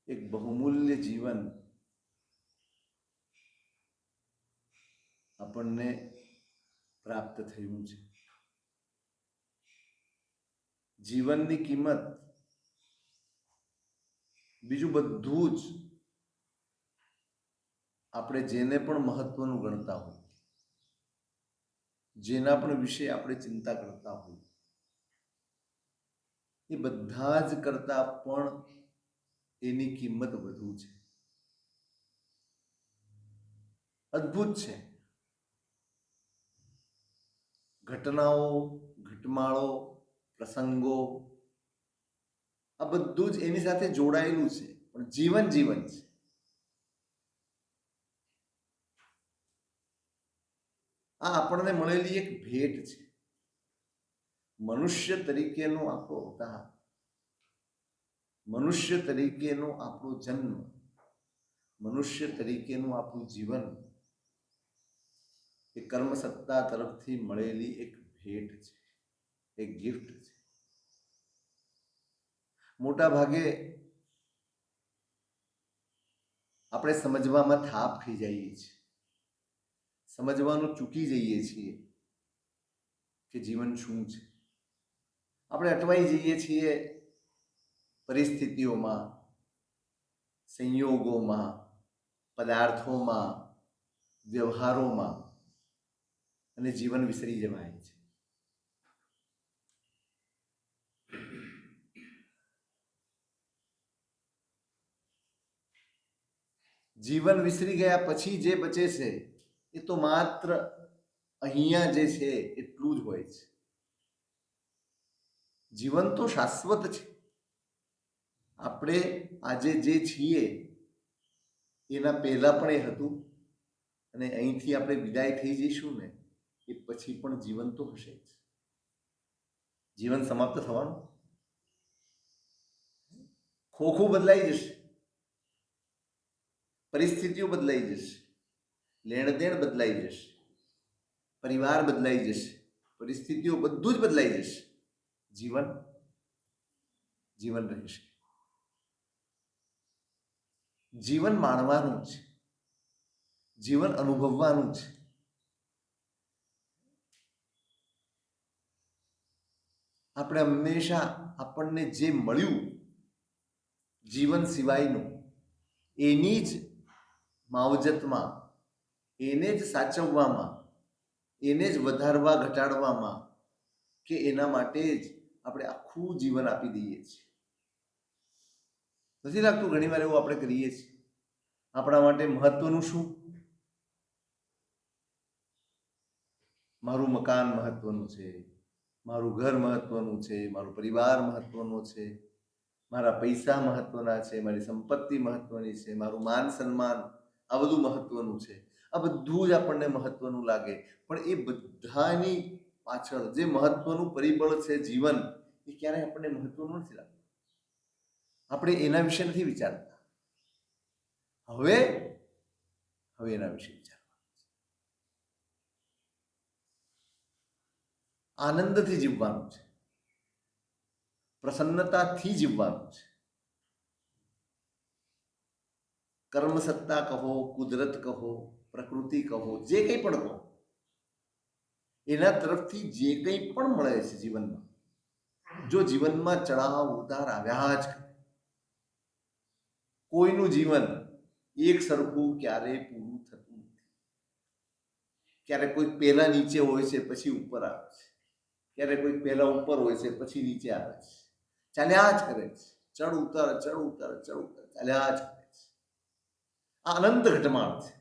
એક બહુમૂલ્ય જીવન આપણને પ્રાપ્ત થયું છે. જીવનની કિંમત બીજું બધું જ આપણે જેને પણ મહત્વનું ગણતા હોય, જેના પણ વિશે આપણે ચિંતા કરતા હોય, એ બધા જ કરતા પણ એની કિંમત વધુ છે. અદ્ભુત છે. ઘટનાઓ, ઘટમાળો, પ્રસંગો આ બધું જ એની સાથે જોડાયેલું છે, પણ જીવન જીવન છે. આ આપણને મળેલી એક ભેટ છે. મનુષ્ય તરીકેનો આપણો અવતાર, મનુષ્ય તરીકેનો આપણો જન્મ, મનુષ્ય તરીકેનું આપણું જીવન એ કર્મસત્તા તરફથી મળેલી એક ભેટ છે, એક ગિફ્ટ છે. મોટા ભાગે આપણે સમજવામાં થાપ ખાઈ જઈએ છીએ, સમજવાનું ચૂકી જઈએ છીએ કે જીવન શું છે. આપણે અટવાઈ જઈએ છીએ પરિસ્થિતિઓમાં, સંયોગોમાં, પદાર્થોમાં, વ્યવહારોમાં, અને જીવન વિસરી જવાય છે. જીવન વિસરી ગયા પછી જે બચે છે એ તો માત્ર અહીંયા જે છે એટલું જ હોય છે. જીવન તો શાશ્વત છે. આપણે આજે જે છીએ એના પહેલા પણ એ હતું, અને અહીંથી આપણે વિદાય થઈ જઈશું ને એ પછી પણ જીવન તો હશે જ. જીવન સમાપ્ત થવાનું, ખોખું બદલાઈ જશે, પરિસ્થિતિઓ બદલાઈ જશે, લેણ દેણ બદલાઈ જશે, પરિવાર બદલાઈ જશે, પરિસ્થિતિઓ બધું જ બદલાઈ જશે. જીવન જીવન રહેશે. જીવન માણવાનું છે, જીવન અનુભવવાનું છે. આપણે હંમેશા આપણને જે મળ્યું જીવન સિવાયનું એની જ માવજતમાં, એને જ સાચવવામાં, એને જ વધારવા ઘટાડવામાં કે એના માટે જ આપણે આખું જીવન આપી દઈએ છીએ. નથી લાગતું ઘણી વાર એવું આપણે કરીએ છીએ? આપણા માટે મહત્વનું શું? મારું મકાન મહત્વનું છે, મારું ઘર મહત્વનું છે, મારો પરિવાર મહત્વનો છે, મારા પૈસા મહત્વના છે, મારી સંપત્તિ મહત્વની છે, મારું માન સન્માન આ બધું મહત્વનું છે. આ બધું જ આપણને મહત્વનું લાગે, પણ એ બધાની પાછળ જે મહત્વનું પરિબળ છે જીવન, એ ક્યારેય આપણને મહત્વનું નથી લાગતું. આપણે એના વિશે નથી વિચારતા. હવે એના વિશે વિચાર. આનંદથી જીવવાનું છે, પ્રસન્નતાથી જીવવાનું છે. કર્મસત્તા કહો, કુદરત કહો, પ્રકૃતિ કહો, જે કંઈ પણ કહો, એના તરફથી જે કંઈ પણ મળે છે જીવનમાં, જો જીવનમાં ચડાવ ઉતાર આવ્યા જ, કોઈનું જીવન એક સરખું ક્યારેય પૂરું થતું નથી. ક્યારેક કોઈ પહેલા નીચે હોય છે પછી ઉપર આવે છે, ક્યારેક કોઈ પહેલા ઉપર હોય છે પછી નીચે આવે છે. ચાલ્યા જ કરે છે, ચડ ઉતર ચડ ઉતર ચડ ઉતર ચાલ્યા જ કરે છે. આ અનંત ઘટમાળ છે.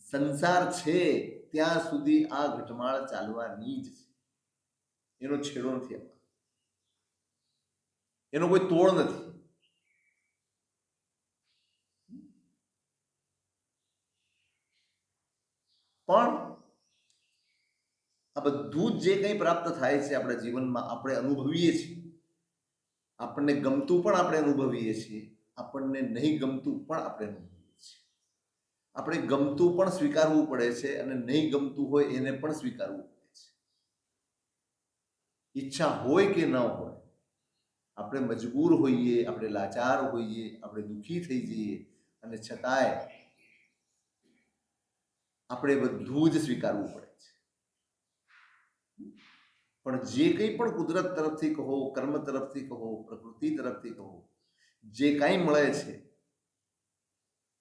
સંસાર છે ત્યાં સુધી આ ઘટમાળ ચાલવાની જ છે. એનો છેડો નથી આવતો, એનો કોઈ તોડ નથી. પણ આ બધું જ જે કંઈ પ્રાપ્ત થાય છે આપણા જીવનમાં, આપણે અનુભવીએ છીએ. આપણને ગમતું પણ આપણે અનુભવીએ છીએ, આપણને નહીં ગમતું પણ આપણે અનુભવીએ છીએ. આપણે ગમતું પણ સ્વીકારવું પડે છે અને નહીં ગમતું હોય એને પણ સ્વીકારવું પડે છે. ઈચ્છા હોય કે ન હોય, આપણે મજબૂર હોઈએ, આપણે લાચાર હોઈએ, આપણે દુઃખી થઈ જઈએ, અને છતાંય આપણે બધું જ સ્વીકારવું પડે છે. પણ જે કંઈ પણ કુદરત તરફથી કહો, કર્મ તરફથી કહો, પ્રકૃતિ તરફથી કહો, જે કાંઈ મળે છે,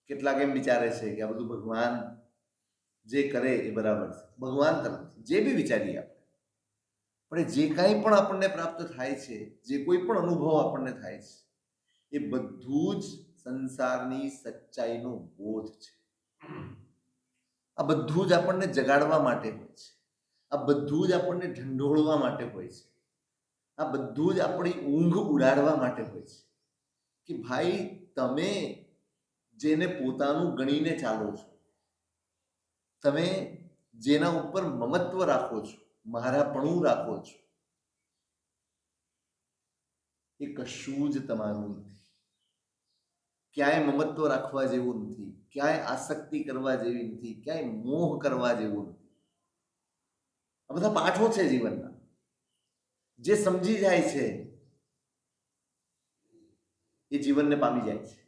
કેટલાક એમ વિચારે છે કે આ બધું ભગવાન જે કરે એ બરાબર છે. ભગવાન તરફથી જે બી વિચારીએ આપણે, પણ જે કાંઈ પણ આપણને પ્રાપ્ત થાય છે, જે કોઈ પણ અનુભવ આપણને થાય છે, એ બધું જ સંસારની સચ્ચાઈનો બોધ છે. આ બધું જ આપણને જગાડવા માટે હોય છે. આ બધું જ આપણને ઢંઢોળવા માટે હોય છે. આ બધું જ આપણી ઊંઘ ઉડાડવા માટે હોય છે કે ભાઈ તમે જેને પોતાનું ગણીને ચાલો છો, તમે જેના ઉપર મમત્વ રાખો છો, મારાપણું રાખો છો, એ કશું જ તમારું નથી. ક્યાંય મમત્વ રાખવા જેવું નથી, ક્યાંય આસક્તિ કરવા જેવી નથી, ક્યાંય મોહ કરવા જેવું નથી. આ બધા પાઠો છે જીવનના. જે સમજી જાય છે એ જીવનને પામી જાય છે,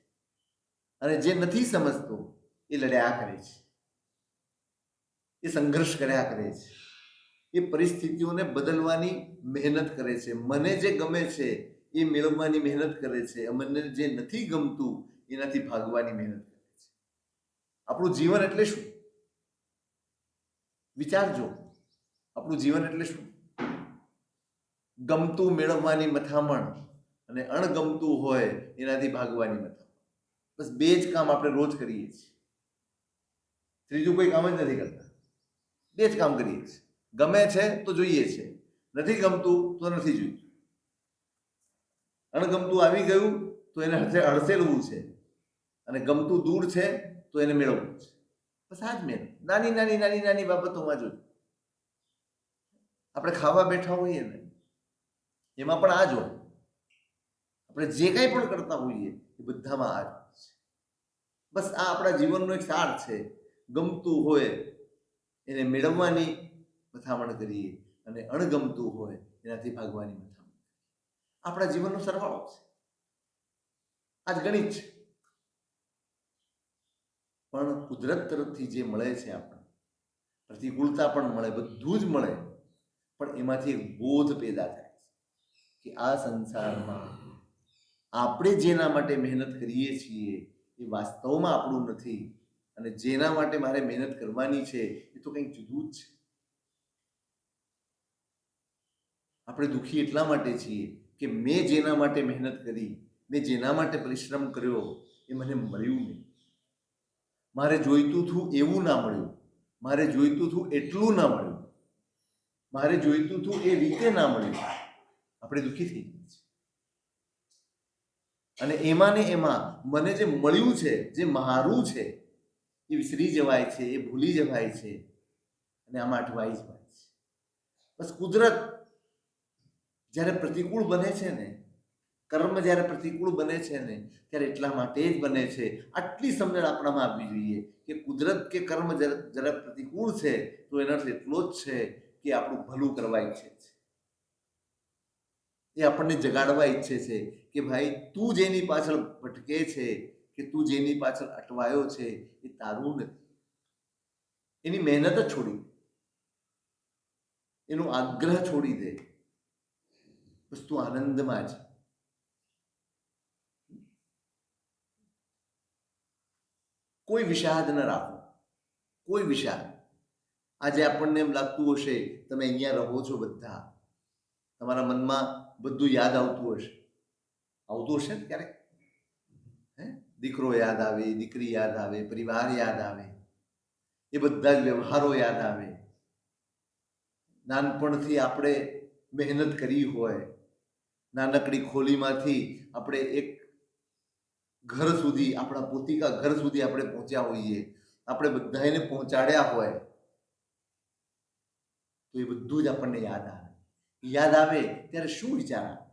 અને જે નથી સમજતો એ લડ્યા કરે છે, એ સંઘર્ષ કર્યા કરે છે, એ પરિસ્થિતિઓને બદલવાની મહેનત કરે છે. મને જે ગમે છે એ મેળવવાની મહેનત કરે છે, મને જે નથી ગમતું એનાથી ભાગવાની મહેનત કરે છે. આપણું જીવન એટલે શું? વિચારજો. આપણું જીવન એટલે શું? ગમતું મેળવવાની મથામણ અને અણગમતું હોય એનાથી ભાગવાની મથામણ. બસ બે જ કામ આપણે રોજ કરીએ છીએ. ત્રીજું કોઈ કામ જ નથી કરતા. બે જ કામ કરીએ છીએ. ગમે છે તો જોઈએ છે, નથી ગમતું તો નથી જોઈતું. અણગમતું આવી ગયું તો એને હડસેલવું છે, અને ગમતું દૂર છે તો એને મેળવવું છે. બસ આ જ મહેનત. નાની નાની નાની નાની બાબતોમાં જોઈએ. આપણે ખાવા બેઠા હોઈએ ને, એમાં પણ આ જ હોય. આપણે જે કંઈ પણ કરતા હોઈએ એ બધામાં આ જ હોય છે. બસ આ આપણા જીવનનો એક સાર છે. ગમતું હોય એને મેળવવાની મથામણ કરીએ, અને અણગમતું હોય એનાથી ભાગવાની મથામણ. આપણા જીવનનો સરવાળો છે. આ જ ગણિત છે. પણ કુદરત તરફથી જે મળે છે આપણને, પ્રતિકૂળતા પણ મળે, બધું જ મળે, પણ એમાંથી એક બોધ પેદા થાય છે કે આ સંસારમાં આપણે જેના માટે મહેનત કરીએ છીએ એ વાસ્તવમાં આપણું નથી, અને જેના માટે મારે મહેનત કરવાની છે એ તો કંઈક જુદું જ છે. આપણે દુઃખી એટલા માટે છીએ કે મેં જેના માટે મહેનત કરી, મેં જેના માટે પરિશ્રમ કર્યો એ મને મળ્યું નહીં. મારે જોઈતું હતું એવું ના મળ્યું, મારે જોઈતું હતું એટલું ના મળ્યું, મારે જોઈતું હતું એ રીતે ના મળ્યું. આપણે દુઃખી થઈ ગયા છીએ. અને એમાં ને એમાં મને જે મળ્યું છે, જે મારું છે, એ વિસરી જવાય છે, એ ભૂલી જવાય છે, અને આમાં અટવાઈ જવાય છે. બસ કુદરત જ્યારે પ્રતિકૂળ બને છે ને, કર્મ જ્યારે પ્રતિકૂળ બને છે ને, ત્યારે એટલા માટે જ બને છે. આટલી સમજણ આપણામાં આવવી જોઈએ કે કુદરત કે કર્મ જ્યારે પ્રતિકૂળ છે તો એનો અર્થ એટલો જ છે કે આપણું ભલું કરવા ઈચ્છે છે. એ આપણને જગાડવા ઈચ્છે છે કે ભાઈ તું જેની પાછળ ભટકે છે, કે તું જેની પાછળ અટવાયો છે એ તારું નથી. એની મહેનત જ છોડી દે, એનો આગ્રહ છોડી દે. બસ તું આનંદમાં છે. કોઈ વિષાદ ન રાખો, કોઈ વિષાદ. આજે આપણને એમ લાગતું હશે તમે અહીંયા રહો છો બધા, તમારા મનમાં બધું યાદ આવતું હશે ને ક્યારેક? દીકરો યાદ આવે, દીકરી યાદ આવે, પરિવાર યાદ આવે, એ બધા જ વ્યવહારો યાદ આવે. નાનપણથી આપણે મહેનત કરી હોય, નાનકડી ખોલીમાંથી આપણે એક ઘર સુધી, આપણા પોતિકા ઘર સુધી આપણે પહોંચ્યા હોઈએ, આપણે બધાને પહોંચાડ્યા હોય, તો એ બધું જ આપણને યાદ આવે. યાદ આવે ત્યારે શું વિચાર આવે?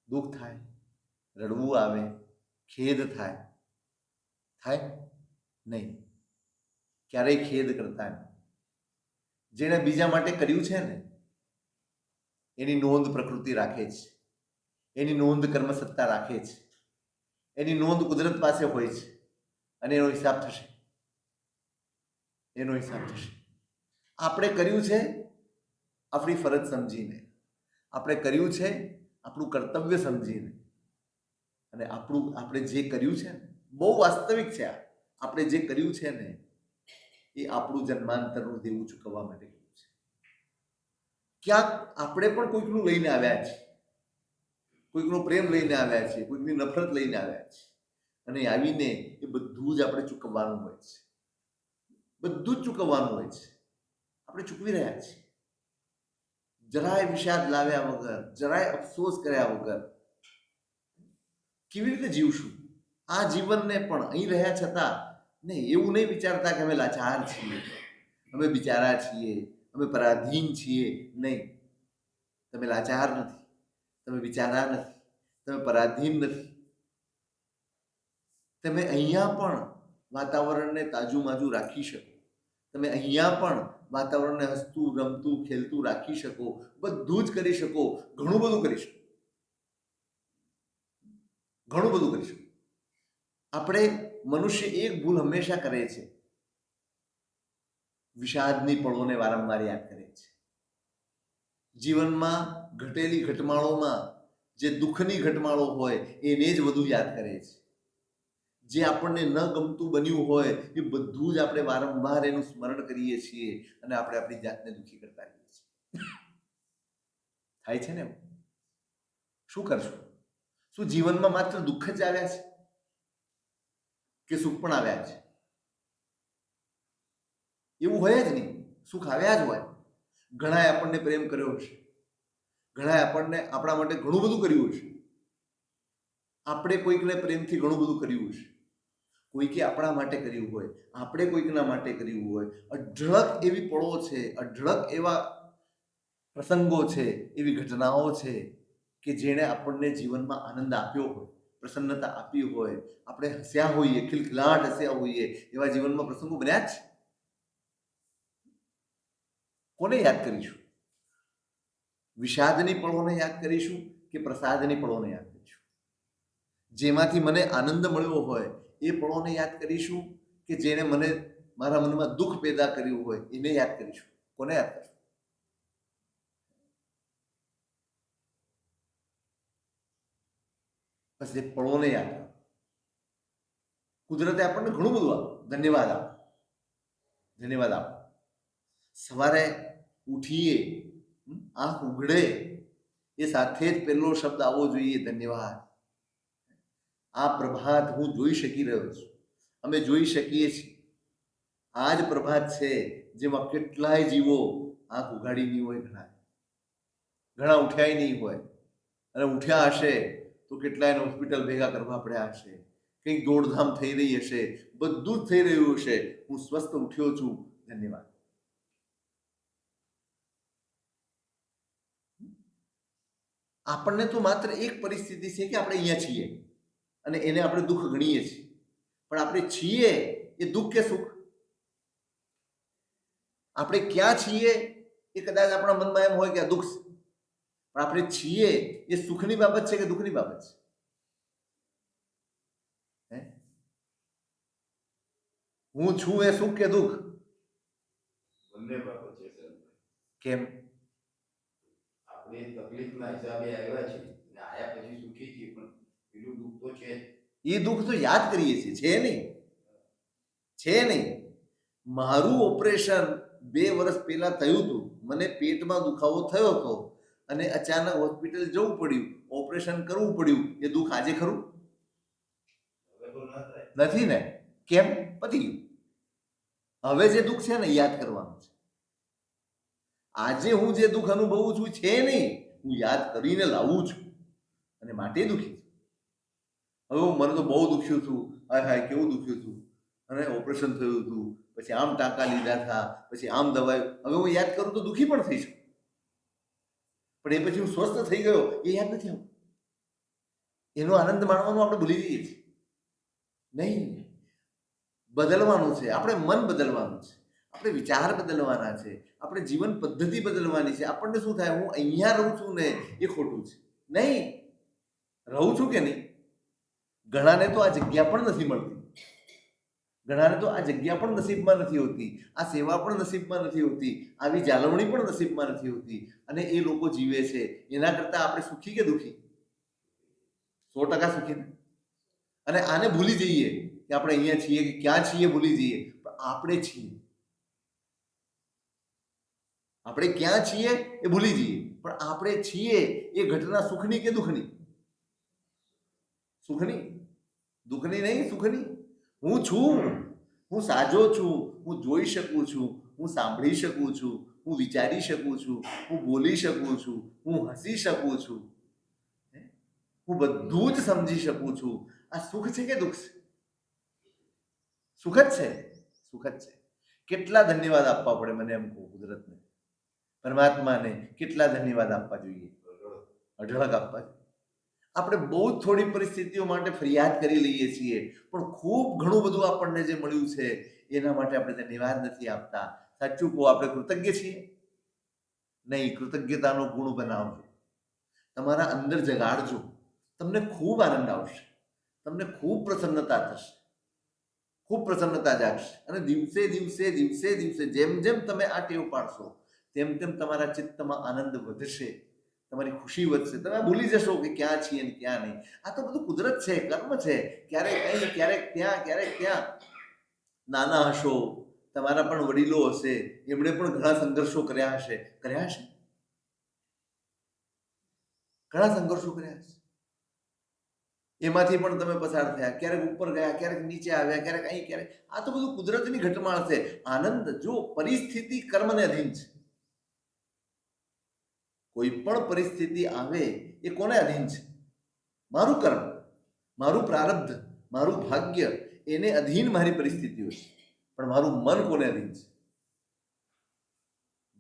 દુઃખ થાય, રડવું આવે, ખેદ થાય? નહીં. ક્યારેય ખેદ કરતા નહીં. જેણે બીજા માટે કર્યું છે ને એની નોંધ પ્રકૃતિ રાખે છે. એની નોંધ કર્મસત્તા રાખે છે, એની નોંધ કુદરત પાસે હોય છે, અને એનો હિસાબ થશે. આપણે કર્યું છે આપણી ફરજ સમજીને, આપણે કર્યું છે આપણું કર્તવ્ય સમજીને, અને આપણે જે કર્યું છે ને, બહુ વાસ્તવિક છે. આપણે જે કર્યું છે ને એ આપણું જન્માંતરનું દેવું ચૂકવવા માટે કર્યું છે. ક્યાંક આપણે પણ કોઈકનું લઈને આવ્યા છીએ, કોઈકનો પ્રેમ લઈને આવ્યા છીએ, કોઈકની નફરત લઈને આવ્યા છીએ, અને આવીને એ બધું જ આપણે ચૂકવવાનું હોય છે. બધું જ ચૂકવવાનું હોય છે. આપણે ચૂકવી રહ્યા છીએ. જરાય વિષાદ લાવ્યા વગર, જરાય અફસોસ કર્યા વગર કેવી રીતે જીવશું આ જીવનને? પણ અહીં રહ્યા છતાં ને એવું નહીં વિચારતા કે અમે લાચાર છીએ, અમે બિચારા છીએ, અમે પરાધીન છીએ. નહીં, તમે લાચાર નથી, તમે બિચારા નથી, તમે પરાધીન નથી. તમે અહીંયા પણ વાતાવરણને તાજુમાજુ રાખી શકો, તમે અહીંયા પણ વાતાવરણને હસતું, રમતું, ખેલતું રાખી શકો, બધું જ કરી શકો, ઘણું બધું કરી શકો, ઘણું બધું કરી શકો. આપણે મનુષ્ય એક ભૂલ હંમેશા કરે છે, વિષાદની પળોને વારંવાર યાદ કરે છે. જીવનમાં ઘટેલી ઘટમાળોમાં જે દુઃખની ઘટમાળો હોય એને જ વધુ યાદ કરે છે. જે આપણને ન ગમતું બન્યું હોય એ બધું જ આપણે વારંવાર એનું સ્મરણ કરીએ છીએ, અને આપણે આપણી જાતને દુઃખી કરતા રહીએ છીએ. થાય છે ને? શું કરશું? શું જીવનમાં માત્ર દુઃખ જ આવ્યા છે કે સુખ પણ આવ્યા છે? એવું હોય જ નહીં. સુખ આવ્યા જ હોય. ઘણાએ આપણને પ્રેમ કર્યો હશે, ઘણાએ આપણને આપણા માટે ઘણું બધું કર્યું હશે. આપણે કોઈકને પ્રેમથી ઘણું બધું કર્યું હશે, કોઈકે આપણા માટે કર્યું હોય, આપણે કોઈકના માટે કર્યું હોય. અઢળક એવી પળો છે, અઢળક એવા પ્રસંગો છે, એવી ઘટનાઓ છે કે જેણે આપણને જીવનમાં આનંદ આપ્યો હોય, પ્રસન્નતા આપી હોય, આપણે હસ્યા હોઈએ, ખિલખિલાટ હસ્યા હોઈએ, એવા જીવનમાં પ્રસંગો બન્યા જ છે. કોને યાદ કરીશું? વિષાદની પળોને યાદ કરીશું કે પ્રસાદની પળોને યાદ કરીશું? જેમાંથી મને આનંદ મળ્યો હોય એ પળોને યાદ કરીશું કે જેણે મને મારા મનમાં દુઃખ પેદા કર્યું હોય એને યાદ કરીશું? કોને યાદ કરીશું? બસ એ પળોને યાદ કરો. કુદરતે આપણને ઘણું બધું આપ્યું. ધન્યવાદ આપો, ધન્યવાદ આપો. સવારે ઉઠીએ, આંખ ઉઘડે એ સાથે જ પહેલો શબ્દ આવવો જોઈએ, ધન્યવાદ. આ પ્રભાત હું જોઈ શકી રહ્યો છું, અમે જોઈ શકીએ છીએ. આ જ પ્રભાત છે જેમાં કેટલાય જીવો આંખ ઉઘાડી નહીં હોય, ઘણા ઉઠ્યા નહીં હોય, અને ઉઠ્યા હશે તો કેટલાયને હોસ્પિટલ ભેગા કરવા પડ્યા હશે, કંઈક દોડધામ થઈ રહી હશે, બધું જ થઈ રહ્યું હશે. હું સ્વસ્થ ઉઠ્યો છું, ધન્યવાદ. આપણને તો માત્ર એક પરિસ્થિતિ છે કે આપણે અહીંયા છીએ અને એને આપણે દુઃખ ગણીએ છીએ. પણ આપણે છીએ એ દુઃખ કે સુખ? આપણે ક્યાં છીએ એ કદાચ આપણા મનમાં એમ હોય કે આ દુઃખ છે, પણ આપણે છીએ એ સુખની બાબત છે કે દુઃખની બાબત છે? હું છું એ સુખ કે દુઃખ? બંને બાબત છે. કેમ? આપણે તકલીફના હિસાબે આવ્યા છે અને આયા પછી સુખી છીએ, પણ પેલું દુઃખ તો છે. એ દુઃખ તો યાદ કરીએ છીએ, છે નહીં? છે નહીં. મારું ઓપરેશન 2 વર્ષ પહેલા થયું હતું. મને પેટમાં દુખાવો થયો હતો અને અચાનક હોસ્પિટલ જવું પડ્યું, ઓપરેશન કરવું પડ્યું. એ દુઃખ આજે ખરું? નથી ને? કેમ? પતી ગયું. હવે જે દુઃખ છે ને યાદ કરવાનું છે. આજે હું જે દુઃખ અનુભવું છું છે નહીં, હું યાદ કરીને લાવું છું અને માટે દુઃખી છું. હવે મને તો બહુ દુખ્યું હતું, હાય હાય કેવું દુખ્યું હતું, અને ઓપરેશન થયું હતું, પછી આમ ટાંકા લીધા હતા, પછી આમ દવાઈ. હવે હું યાદ કરું તો દુઃખી પણ થઈશ, પણ એ પછી હું સ્વસ્થ થઈ ગયો એ યાદ નથી આવતું. એનો આનંદ માણવાનું આપણે ભૂલી જઈએ છીએ. નહીં, બદલવાનું છે. આપણે મન બદલવાનું છે, આપણે વિચાર બદલવાના છે, આપણે જીવન પદ્ધતિ બદલવાની છે. આપણને શું થાય, હું અહીંયા રહું છું ને એ ખોટું છે. નહીં, રહું છું કે નહીં? ઘણાને તો આ જગ્યા પણ નથી મળતી, ઘણાને તો આ જગ્યા પણ નસીબમાં નથી હોતી, આ સેવા પણ નસીબમાં નથી હોતી, આવી જાળવણી પણ નસીબમાં નથી હોતી, અને એ લોકો જીવે છે. એના કરતાં આપણે સુખી કે દુઃખી? 100% સુખી ને? અને આને ભૂલી જઈએ કે આપણે અહીંયા છીએ કે ક્યાં છીએ, ભૂલી જઈએ. પણ આપણે છીએ, આપણે ક્યાં છીએ એ ભૂલી જઈએ, પણ આપણે છીએ એ ઘટના સુખની કે દુઃખની? સુખની. દુઃખની નહીં, સુખની. હું છું, હું સાજો છું, હું જોઈ શકું છું, હું સાંભળી શકું છું, હું વિચારી શકું છું, હું બોલી શકું છું, હું હસી શકું છું, હું બધું જ સમજી શકું છું. આ સુખ છે કે દુઃખ છે? સુખ જ છે, સુખ જ છે. કેટલા ધન્યવાદ આપવા પડે, મને એમ કહું, કુદરતને, પરમાત્માને કેટલા ધન્યવાદ આપવા જોઈએ? અઢળક આપવા જોઈએ. આપણે બહુ જ થોડી પરિસ્થિતિઓ માટે ફરિયાદ કરી લઈએ છીએ, પણ ખૂબ ઘણું બધું આપણને જે મળ્યું છે એના માટે આપણે ધન્યવાદ નથી આપતા. સાચું કહો, આપણે કૃતજ્ઞ છીએ? નહીં. કૃતજ્ઞતાનો ગુણ બનાવજો, તમારા અંદર જગાડજો. તમને ખૂબ આનંદ આવશે, તમને ખૂબ પ્રસન્નતા થશે, ખૂબ પ્રસન્નતા જાગશે. અને દિવસે દિવસે દિવસે દિવસે જેમ જેમ તમે આ ટેવ પાડશો, તેમ તેમ તમારા ચિત્તમાં આનંદ વધશે, તમારી ખુશી વધશે. તમે ભૂલી જશો કે ક્યાં છીએ અને ક્યાં નહીં. આ તો બધું કુદરત છે, કર્મ છે. ક્યારેક અહીં, ક્યારેક ત્યાં, ક્યારેક ત્યાં. નાના હશો, તમારા પણ વડીલો હશે, એમણે પણ ઘણા સંઘર્ષો કર્યા હશે, કર્યા હશે, ઘણા સંઘર્ષો કર્યા હશે. એમાંથી પણ તમે પસાર થયા, ક્યારેક ઉપર ગયા, ક્યારેક નીચે આવ્યા, ક્યારેક અહીં, ક્યારેક. આ તો બધું કુદરતની ઘટમાળ છે. આનંદ જો પરિસ્થિતિ કર્મને અધીન છે. કોઈ પણ પરિસ્થિતિ આવે એ કોને અધીન છે? મારું કર્મ, મારું પ્રારબ્ધ, મારું ભાગ્ય, એને અધીન મારી પરિસ્થિતિઓ છે. પણ મારું મન કોને અધીન છે?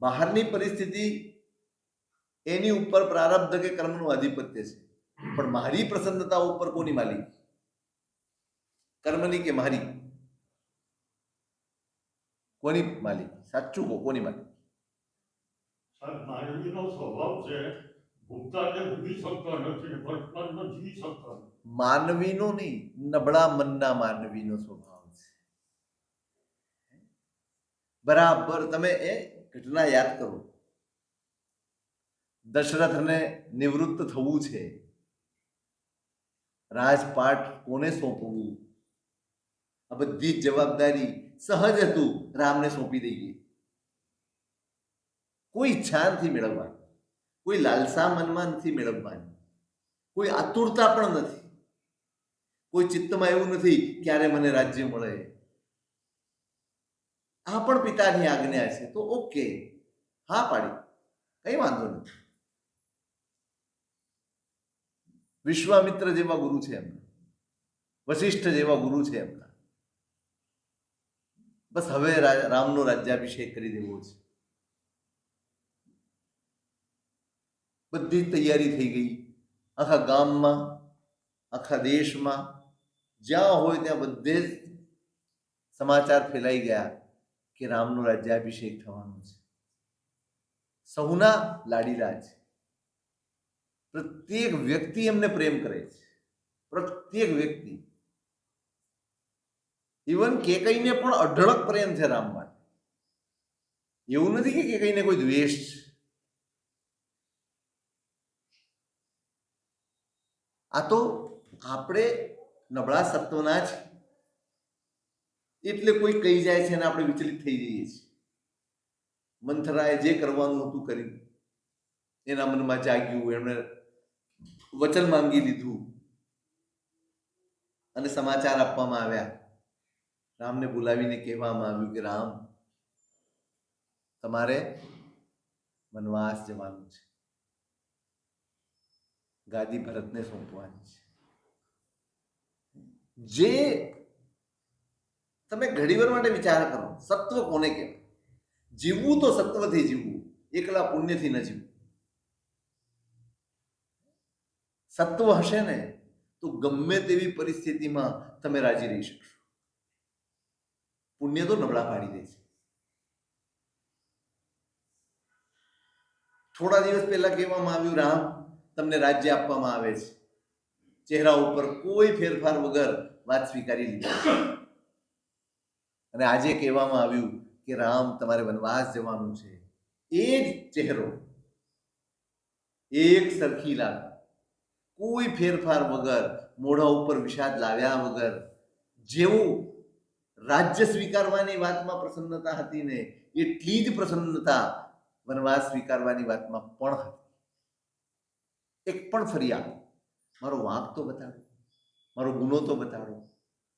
બહારની પરિસ્થિતિ એની ઉપર પ્રારબ્ધ કે કર્મનું આધિપત્ય છે, પણ મારી પ્રસન્નતા ઉપર કોની માલિક? કર્મની કે મારી? કોની માલિક? સાચું કહો, કોની માલિક? માનવીનો સ્વભાવ છે, ભૂતકાળને ભૂલી શકતો નથી, વર્તમાનમાં જીવી શકતો નથી. માનવીનો નહીં, નબળા મનના માનવીનો સ્વભાવ છે. બરાબર. તમે એ ઘટના યાદ કરો. દશરથને નિવૃત્ત થવું છે, રાજપાટ કોને સોંપવું, આ બધી જ જવાબદારી સહજ હતું રામને સોંપી દઈએ. કોઈ ઈચ્છા નથી મેળવવાની, કોઈ લાલસા મનમાં નથી મેળવવાની, કોઈ આતુરતા પણ નથી, કોઈ ચિત્તમાં એવું નથી ક્યારે મને રાજ્ય મળે. આ પણ પિતાની આજ્ઞા છે તો ઓકે, હા પાડી, કઈ વાંધો નથી. વિશ્વામિત્ર જેવા ગુરુ છે એમના, વશિષ્ઠ જેવા ગુરુ છે એમના. બસ હવે રામનો રાજ્યાભિષેક કરી દેવો છે. બધી તૈયારી થઈ ગઈ. આખા ગામમાં, આખા દેશમાં, જ્યાં હોય ત્યાં બધે જ સમાચાર ફેલાઈ ગયા કે રામનો રાજ્યાભિષેક થવાનો છે. સૌના લાડીલા છે. પ્રત્યેક વ્યક્તિ એમને પ્રેમ કરે છે, પ્રત્યેક વ્યક્તિ. ઇવન કેકઈને પણ અઢળક પ્રેમ છે રામ માટે. એવું નથી કે કેકઈને કોઈ દ્વેષ છે. આ તો આપણે નબળા સત્વના જ, એટલે કોઈ કહી જાય છે અને આપણે વિચલિત થઈ જઈએ છીએ. મંથરાએ જે કરવાનું હતું કર્યું, એના મનમાં જાગ્યું, એમણે વચન માંગી લીધું અને સમાચાર આપવામાં આવ્યા. રામને બોલાવીને કહેવામાં આવ્યું કે રામ, તમારે વનવાસ જવાનું છે, ગાદી ભરતને સોંપવાની છે. જે તમે ઘડીવાર માટે વિચાર કરો, સત્વ કોને કહેવાય? જીવવું તો સત્વથી જીવવું, એકલા પુણ્યથી ન જીવવું. સત્વ હશે ને તો ગમે તેવી પરિસ્થિતિમાં તમે રાજી રહી શકશો. પુણ્ય તો નબળા પાડી દે છે. થોડા દિવસ પહેલા કહેવામાં આવ્યું રામ તમને રાજ્ય આપવામાં આવે છે, ચહેરા ઉપર કોઈ ફેરફાર વગર વાત સ્વીકારી લીધી. અને આજે કહેવામાં આવ્યું કે રામ તમારે વનવાસ જવાનું છે. એ જ ચહેરો એક સરખી લાગ, કોઈ ફેરફાર વગર, મોઢા ઉપર વિષાદ લાવ્યા વગર, જેવું રાજ્ય સ્વીકારવાની વાતમાં પ્રસન્નતા હતી ને એટલી જ પ્રસન્નતા વનવાસ સ્વીકારવાની વાતમાં પણ હતી. એક પણ ફરિયાદ, મારો વાંક તો બતાડો, મારો ગુનો તો બતાડો,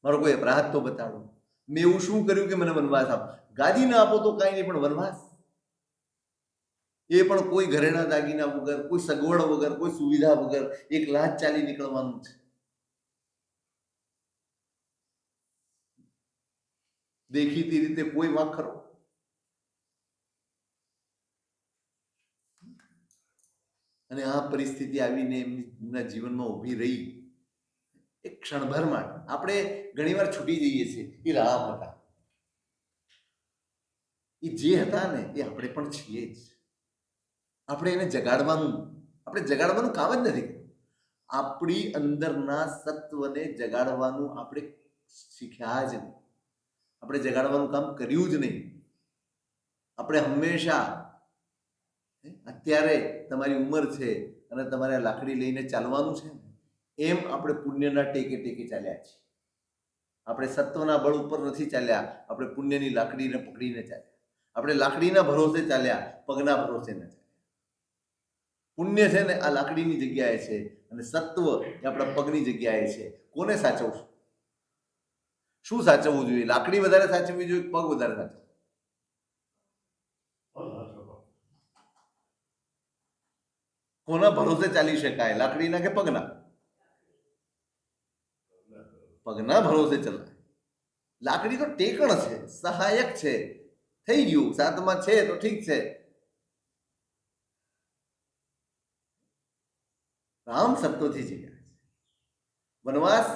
મારો કોઈ અપરાધ તો બતાડો, મેં એવું શું કર્યું કે મને વનવાસ આપો? ગાદી ના આપો તો કાંઈ નહીં, પણ વનવાસ, એ પણ કોઈ ઘરેણા દાગીના વગર, કોઈ સગવડ વગર, કોઈ સુવિધા વગર એક લાખ ચાલી નીકળવાનું છે. દેખીતી રીતે કોઈ વાંક ખરો? અને આ પરિસ્થિતિ આવીને એમના જીવનમાં ઊભી રહી એક ક્ષણભર માટે. આપણે ઘણીવાર છૂટી જઈએ છીએ. એ રામ હતા, એ જે હતા ને એ આપણે પણ છીએ જ. આપણે એને જગાડવાનું કામ જ નથી. આપણી અંદરના સત્વને જગાડવાનું આપણે શીખ્યા જ નહીં. આપણે જગાડવાનું કામ કર્યું જ નહીં. આપણે હંમેશા, અત્યારે તમારી ઉંમર છે અને તમારે લાકડી લઈને ચાલવાનું છે, એમ આપણે પુણ્યના ટેકે ટેકે ચાલ્યા છીએ. આપણે સત્વના બળ ઉપર નથી ચાલ્યા, આપણે પુણ્યની લાકડીને પકડીને ચાલ્યા. આપણે લાકડીના ભરોસે ચાલ્યા, પગના ભરોસે ન ચાલ્યા. પુણ્ય છે ને આ લાકડીની જગ્યાએ છે અને સત્વ એ આપણા પગની જગ્યાએ છે. કોને સાચવશું? શું સાચવવું જોઈએ? લાકડી વધારે સાચવવી જોઈએ, પગ વધારે સાચવવું? કોના ભરોસે ચાલી શકાય, લાકડીના કે પગના? પગના ભરોસે ચલાય. લાકડી તો ટેકણ છે, સહાયક છે. થઈ ગયું, સાથમાં છે તો ઠીક છે. રામ સત્વથી જીવ્યા છે. વનવાસ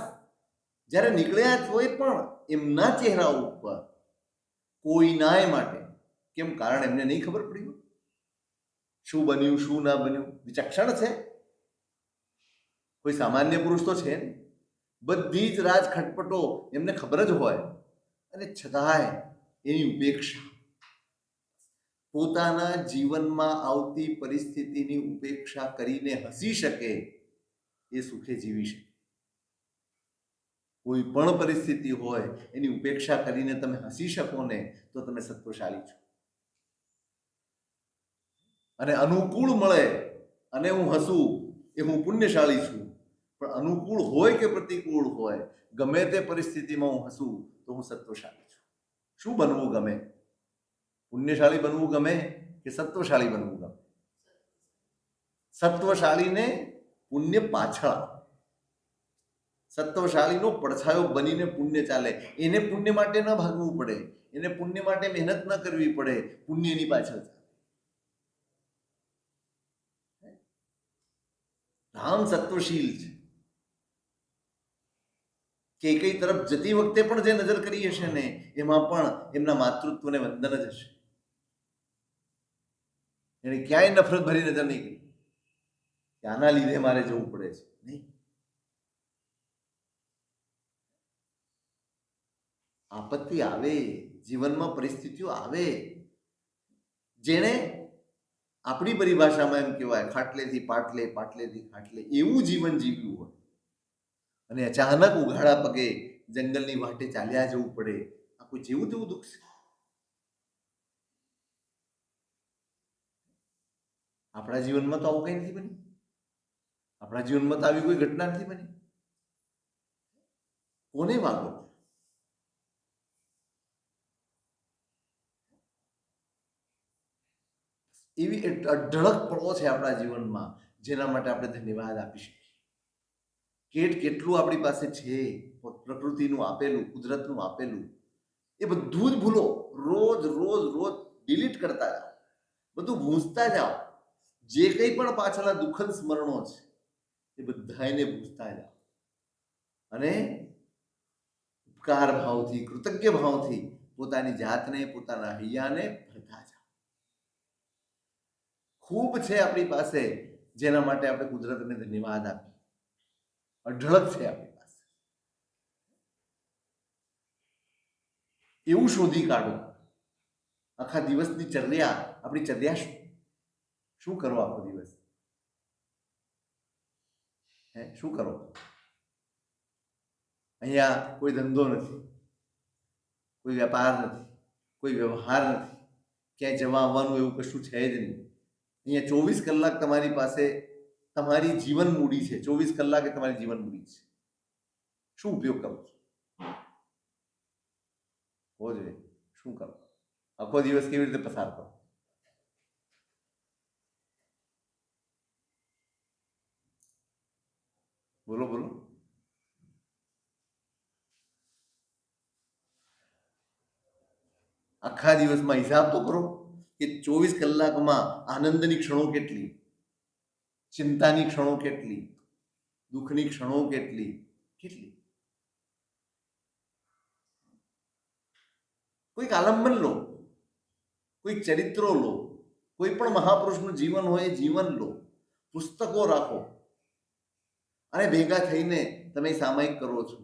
જ્યારે નીકળ્યા તોય પણ એમના ચહેરા ઉપર કોઈનાય માટે કેમ? કારણ એમને નહીં ખબર પડી શું બન્યું શું ના બન્યું. વિચક્ષણ છે, કોઈ સામાન્ય પુરુષ તો છે ને. બધી જ રાજ ખટપટો એમને ખબર જ હોય, અને છતાંય એની ઉપેક્ષા, પોતાના જીવનમાં આવતી પરિસ્થિતિની ઉપેક્ષા કરીને હસી શકે, એ સુખે જીવી શકે. કોઈ પણ પરિસ્થિતિ હોય એની ઉપેક્ષા કરીને તમે હસી શકો ને તો તમે સત્વશાળી છો. અને અનુકૂળ મળે અને હું હસું, એ હું પુણ્યશાળી છું. પણ અનુકૂળ હોય કે પ્રતિકૂળ હોય, ગમે તે પરિસ્થિતિમાં હું હસું તો હું સત્વશાળી છું. શું બનવું ગમે? પુણ્યશાળી બનવું ગમે કે સત્વશાળી બનવું ગમે? સત્વશાળીને પુણ્ય પાછળ, સત્વશાળીનો પડછાયો બનીને પુણ્ય ચાલે. એને પુણ્ય માટે ન ભાગવું પડે, એને પુણ્ય માટે મહેનત ન કરવી પડે, પુણ્યની પાછળ ચાલે. રામ સત્વશીલ છે. કઈ તરફ જતી વખતે પણ જે નજર કરી હશે ને એમાં પણ એમના માતૃત્વને વંદન જ હશે. એને ક્યાંય નફરત ભરી નજર નહીં કરી કે આના લીધે મારે જવું પડે છે, નહીં. આપત્તિ આવે, જીવનમાં પરિસ્થિતિઓ આવે, જેણે આપણી પરિભાષામાં એમ કહેવાય ખાટલેથી પાટલે, પાટલેથી ખાટલે એવું જીવન જીવ્યું હોય અને અચાનક ઉઘાડા પગે જંગલની વાટે ચાલ્યા જવું પડે, આ કોઈ જેવું તેવું દુઃખ છે? આપણા જીવનમાં તો આવું કંઈ નથી બન્યું. આપણા જીવનમાં તો આવી કોઈ ઘટના નથી બની. કોને માગો? એવી અઢળક પળો છે આપણા જીવનમાં જેના માટે આપણે ધન્યવાદ આપી શકીએ. કેટલું આપણી પાસે છે પ્રકૃતિનું આપેલું, કુદરતનું આપેલું, એ બધું જ ભૂલો. રોજ રોજ રોજ ડિલીટ કરતા જાઓ, બધું ભૂંસતા જાઓ. જે કંઈ પણ પાછળના દુઃખદ સ્મરણો છે એ બધાને ભૂંસતા જાઓ અને ઉપકાર ભાવથી, કૃતજ્ઞ ભાવથી પોતાની જાતને, પોતાના હૈયાને ભરતા જાઓ. ખૂબ છે આપણી પાસે જેના માટે આપણે કુદરતને ધન્યવાદ આપીએ. અઢળક છે આપણી પાસે. એવું શોધી કાઢો. આખા દિવસની ચર્યા, આપણી ચર્યા શું કરો આખો દિવસ? શું કરો? અહીંયા કોઈ ધંધો નથી, કોઈ વેપાર નથી, કોઈ વ્યવહાર નથી, ક્યાંય જવા આવવાનું એવું કશું છે જ નહીં. અહીંયા 24 કલાક તમારી પાસે તમારી જીવન મૂડી છે. 24 કલાક એ તમારી જીવન મૂડી છે. શું ઉપયોગ કરો છો? હો જોઈએ શું કરો? આખો દિવસ કેવી રીતે પસાર કરો? બોલો બોલો. આખા દિવસમાં હિસાબ તો કરો કે 24 કલાકમાં આનંદની ક્ષણો કેટલી, ચિંતાની ક્ષણો કેટલી, દુઃખની ક્ષણો કેટલી કેટલી. કોઈક આલંબન લો, કોઈક ચરિત્રો લો, કોઈ પણ મહાપુરુષનું જીવન હોય એ જીવન લો, પુસ્તકો રાખો અને ભેગા થઈને તમે સામાયિક કરો છો.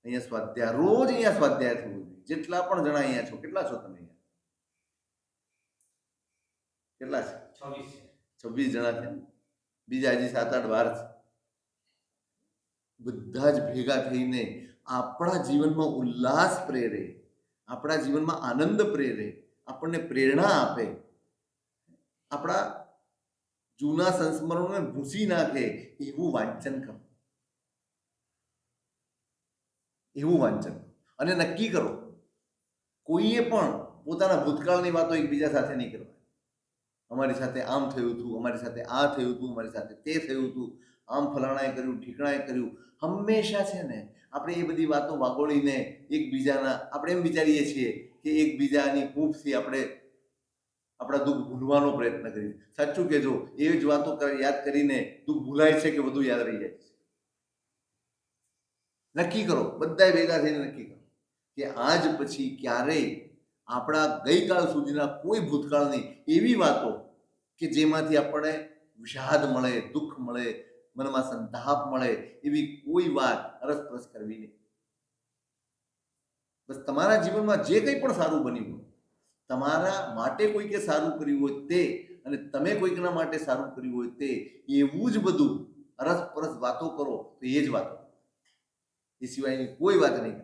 અહીંયા સ્વાધ્યાય, રોજ અહીંયા સ્વાધ્યાય થવું જોઈએ. જેટલા પણ જણા અહીંયા છો, કેટલા છો તમે અહીંયા? કેટલા છે? 26 જણા છે. બીજા હજી 7-8 વાર છે. બધા જ ભેગા થઈને આપણા જીવનમાં ઉલ્લાસ પ્રેરે, આપણા જીવનમાં આનંદ પ્રેરે, આપણને પ્રેરણા આપે, આપણા જૂના સંસ્મરણોને ભૂંસી નાખે એવું વાંચન કરો, એવું વાંચન. અને નક્કી કરો, કોઈએ પણ પોતાના ભૂતકાળની વાતો એકબીજા સાથે નહીં કરવાની. અમારી સાથે આમ થયું હતું, અમારી સાથે આ થયું હતું, અમારી સાથે તે થયું હતું, આમ ફલાણાએ કર્યું, ઠીકણાએ કર્યું. હંમેશા છે ને આપણે એ બધી વાતો વાગોળીને એકબીજાના, આપણે એમ વિચારીએ છીએ કે એકબીજાની હૂંફથી આપણે આપણા દુઃખ ભૂલવાનો પ્રયત્ન કરીએ. સાચું કહેજો, એ જ વાતો યાદ કરીને દુઃખ ભૂલાય છે કે બધું યાદ રહી જાય છે? નક્કી કરો, બધાએ ભેગા થઈને નક્કી કરો કે આજ પછી ક્યારેય આપણા ગઈકાલ સુધીના કોઈ ભૂતકાળની એવી વાતો કે જેમાંથી આપણને વિષાદ મળે, દુઃખ મળે, મનમાં સંતાપ મળે, એવી કોઈ વાત અરસપરસ કરવી નહીં. બસ તમારા જીવનમાં જે કંઈ પણ સારું બન્યું હોય, તમારા માટે કોઈકે સારું કર્યું હોય તે, અને તમે કોઈકના માટે સારું કર્યું હોય તે, એવું જ બધું અરસપરસ વાતો કરો તો એ જ વાતો, એ સિવાયની કોઈ વાત નહીં.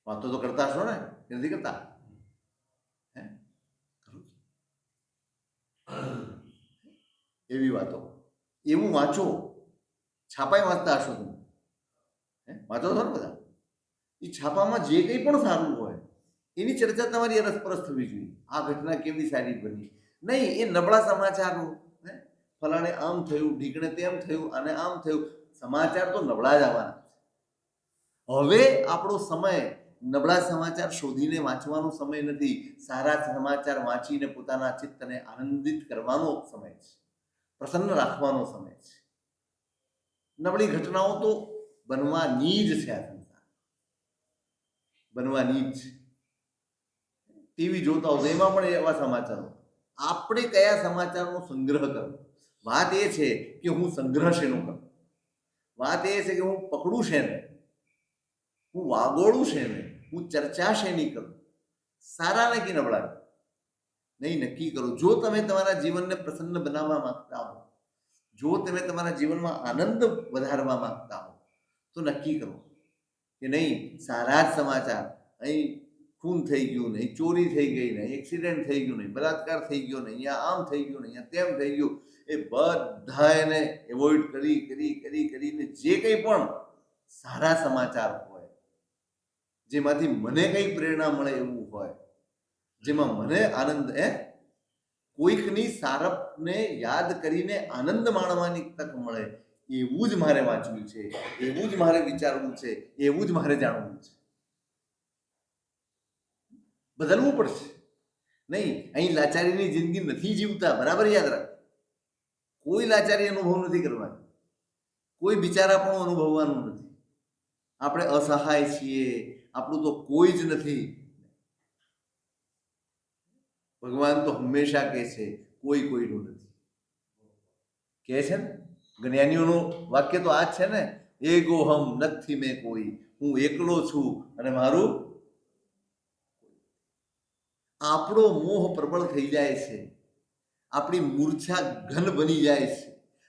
વાતો તો કરતા હશો ને, કે નથી કરતા? એવી વાતો, એવું વાંચો. છાપાય વાંચતા હશો તમે, વાંચો છો ને બધા? એ છાપામાં જે કંઈ પણ સારું હોય એની ચર્ચા તમારી અરસપરસ થવી જોઈએ. આ ઘટના કેવી સારી બની, નહીં એ નબળા સમાચારો, ફલાણે આમ થયું, ઢીકણે તેમ થયું, અને આમ થયું. સમાચાર તો નબળા જ આવવાના છે. હવે આપણો સમય નબળા સમાચાર શોધીને વાંચવાનો સમય નથી, સારા સમાચાર વાંચીને પોતાના ચિત્તને આનંદિત કરવાનો સમય છે, પ્રસન્ન રાખવાનો સમય છે. નબળી ઘટનાઓ તો બનવાની જ છે, આ સંસાર બનવાની જ છે. ટીવી જોતા હો તો એમાં પણ એવા સમાચારો. આપણે કયા સમાચારનો સંગ્રહ કરવો? વાત એ છે કે હું સંગ્રહ શેનો કરું, વાત એ છે કે હું પકડું શેને, હું વાગોળું શેને, હું ચર્ચા શેની કરું, સારા ને કે નબળા નહીં. નક્કી કરો. જો તમે તમારા જીવનને પ્રસન્ન બનાવવા માંગતા હો, જો તમે તમારા જીવનમાં આનંદ વધારવા માંગતા હો, તો નક્કી કરો કે નહીં, સારા જ સમાચાર. અહીં ખૂન થઈ ગયું નહીં, ચોરી થઈ ગઈ નહીં, એક્સિડન્ટ થઈ ગયું નહીં, બલાત્કાર થઈ ગયો નહીં, અહીંયા આમ થઈ ગયું નહીં, અહીંયા તેમ થઈ ગયું, એ બધા એને એવોઇડ કરીને જે કંઈ પણ સારા સમાચાર હોય, જેમાંથી મને કંઈ પ્રેરણા મળે એવું હોય, જેમાં મને આનંદ, કોઈકની સારપને યાદ કરીને આનંદ માણવાની તક મળે, એવું જ મારે વાંચવું છે, એવું જ મારે વિચારવું છે, એવું જ મારે જાણવું છે. બદલવું પડશે. નહીં, અહીં લાચારીની જિંદગી નથી જીવતા, બરાબર યાદ રાખ. કોઈ લાચારી અનુભવ નથી કરવાની, કોઈ બિચારાપણું અનુભવવાનું નથી. આપણે અસહાય છીએ, આપણું તો કોઈ જ નથી. ભગવાન તો હંમેશા કહે છે કોઈ કોઈનું નથી. કહે છે ને, જ્ઞાનીઓનું વાક્ય તો આ જ છે ને, એગો હમ નથી મેં કોઈ, હું એકલો છું અને મારું. આપણો મોહ પ્રબળ થઈ જાય છે, આપણી મૂર્છા ઘન બની જાય છે,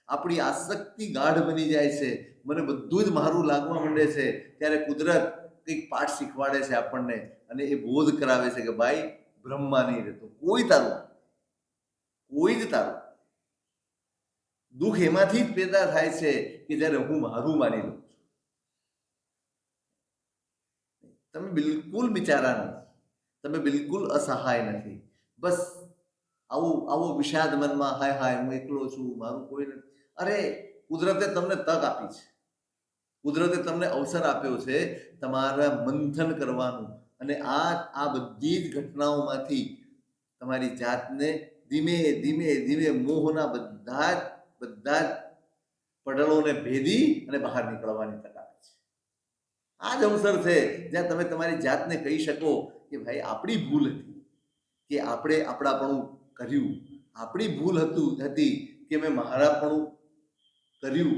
આપણી આસક્તિ ગાઢ બની જાય છે, મને બધું જ મારું લાગવા માંડે છે. ત્યારે કુદરત કંઈક પાઠ શીખવાડે છે આપણને અને એ બોધ કરાવે છે કે ભાઈ, બ્રહ્મા નહીં રહેતો, કોઈ તારું, કોઈ જ તારું. દુઃખ એમાંથી જ પેદા થાય છે કે જ્યારે હું મારું માની લઉં. તમે બિલકુલ બિચારા નથી, તમે બિલકુલ અસહાય નથી. બસ આવો વિષાદ મનમાં, હાય હાય હું એકલો છું, મારું કોઈ નથી. અરે, કુદરતે તમને તક આપી છે, કુદરતે તમને અવસર આપ્યો છે તમારા મંથન કરવાનું, અને આ બધી જ ઘટનાઓમાંથી તમારી જાતને ધીમે ધીમે ધીમે મોહના બધા જ પડળોને ભેદી અને બહાર નીકળવાની તક આપે છે. આ જ અવસર છે જ્યાં તમે તમારી જાતને કહી શકો કે ભાઈ, આપણી ભૂલ હતી કે આપણે આપણાપણું કર્યું, આપણી ભૂલ હતી કે મેં મારાપણું કર્યું.